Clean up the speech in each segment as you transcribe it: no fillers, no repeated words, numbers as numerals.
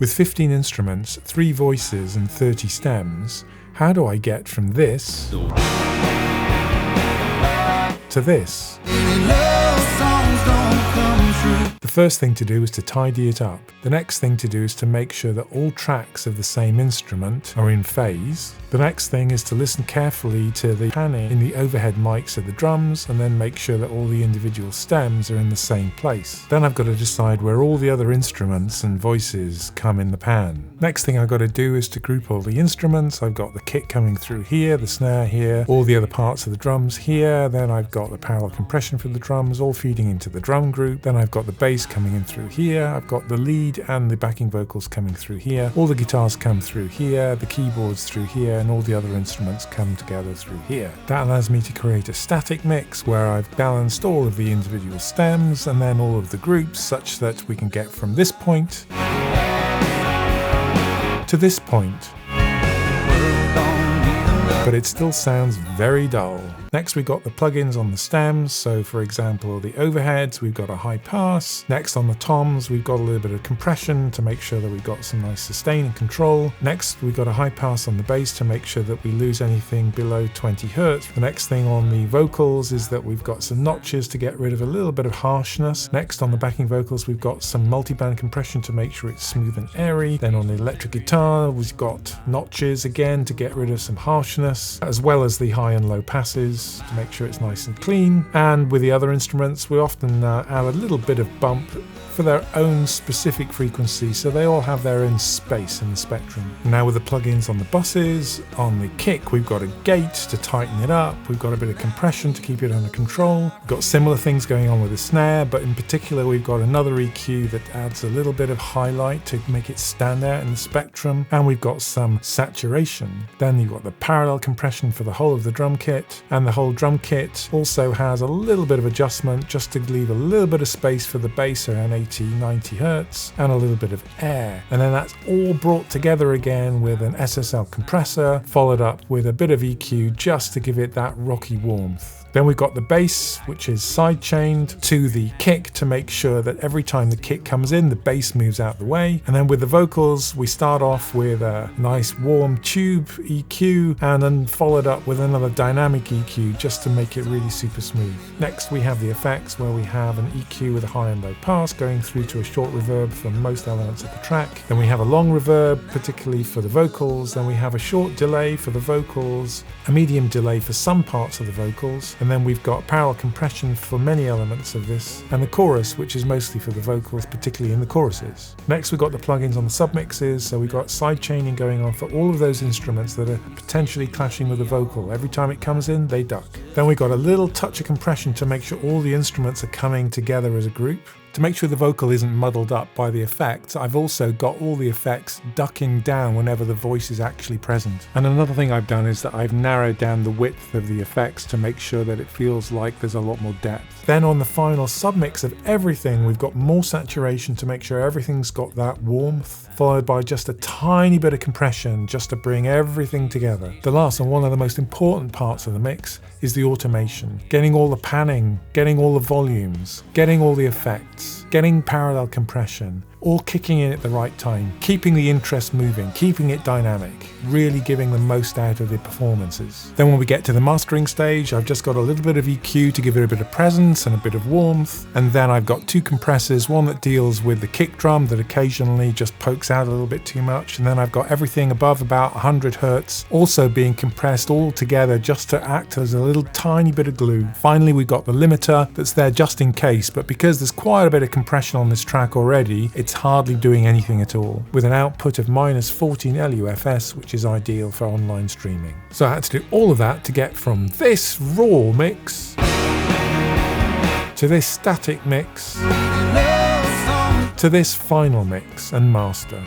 With 15 instruments, 3 voices and 30 stems, how do I get from this to this? The first thing to do is to tidy it up. The next thing to do is to make sure that all tracks of the same instrument are in phase. The next thing is to listen carefully to the panning in the overhead mics of the drums and then make sure that all the individual stems are in the same place. Then I've got to decide where all the other instruments and voices come in the pan. Next thing I've got to do is to group all the instruments. I've got the kick coming through here, the snare here, all the other parts of the drums here. Then I've got the parallel compression for the drums all feeding into the drum group. Then I've got the bass coming in through here. I've got the lead and the backing vocals coming through here. All the guitars come through here, the keyboards through here, and all the other instruments come together through here. That allows me to create a static mix where I've balanced all of the individual stems and then all of the groups such that we can get from this point to this point. But it still sounds very dull. Next we've got the plugins on the stems, so for example the overheads we've got a high pass. Next on the toms we've got a little bit of compression to make sure that we've got some nice sustain and control. Next we've got a high pass on the bass to make sure that we lose anything below 20 Hertz. The next thing on the vocals is that we've got some notches to get rid of a little bit of harshness. Next on the backing vocals we've got some multiband compression to make sure it's smooth and airy. Then on the electric guitar we've got notches again to get rid of some harshness, as well as the high and low passes to make sure it's nice and clean. And with the other instruments we often add a little bit of bump for their own specific frequency, so they all have their own space in the spectrum. Now with the plugins on the buses, on the kick we've got a gate to tighten it up, we've got a bit of compression to keep it under control, we've got similar things going on with the snare, but in particular we've got another EQ that adds a little bit of highlight to make it stand out in the spectrum, and we've got some saturation. Then you've got the parallel compression for the whole of the drum kit, and the whole drum kit also has a little bit of adjustment just to leave a little bit of space for the bass around 80-90 Hertz and a little bit of air, and then that's all brought together again with an SSL compressor followed up with a bit of EQ just to give it that rocky warmth. Then we've got the bass, which is side-chained to the kick to make sure that every time the kick comes in, the bass moves out the way. And then with the vocals, we start off with a nice warm tube EQ and then followed up with another dynamic EQ just to make it really super smooth. Next, we have the effects where we have an EQ with a high and low pass going through to a short reverb for most elements of the track. Then we have a long reverb, particularly for the vocals. Then we have a short delay for the vocals, a medium delay for some parts of the vocals. And then we've got parallel compression for many elements of this, and the chorus, which is mostly for the vocals, particularly in the choruses. Next we've got the plugins on the submixes, so we've got side chaining going on for all of those instruments that are potentially clashing with the vocal. Every time it comes in, they duck. Then we've got a little touch of compression to make sure all the instruments are coming together as a group. To make sure the vocal isn't muddled up by the effects, I've also got all the effects ducking down whenever the voice is actually present. And another thing I've done is that I've narrowed down the width of the effects to make sure that it feels like there's a lot more depth. Then on the final submix of everything, we've got more saturation to make sure everything's got that warmth, followed by just a tiny bit of compression just to bring everything together. The last and one of the most important parts of the mix is the automation. Getting all the panning, getting all the volumes, getting all the effects, getting parallel compression, all kicking in at the right time, keeping the interest moving, keeping it dynamic, really giving the most out of the performances. Then when we get to the mastering stage, I've just got a little bit of EQ to give it a bit of presence and a bit of warmth, and then I've got 2 compressors, one that deals with the kick drum that occasionally just pokes out a little bit too much, and then I've got everything above about 100 Hertz also being compressed all together just to act as a little tiny bit of glue. Finally we've got the limiter that's there just in case, but because there's quite a bit of compression on this track already, it's hardly doing anything at all, with an output of -14 LUFS, which is ideal for online streaming. So I had to do all of that to get from this raw mix to this static mix to this final mix and master.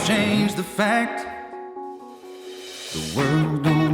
Change the fact The world don't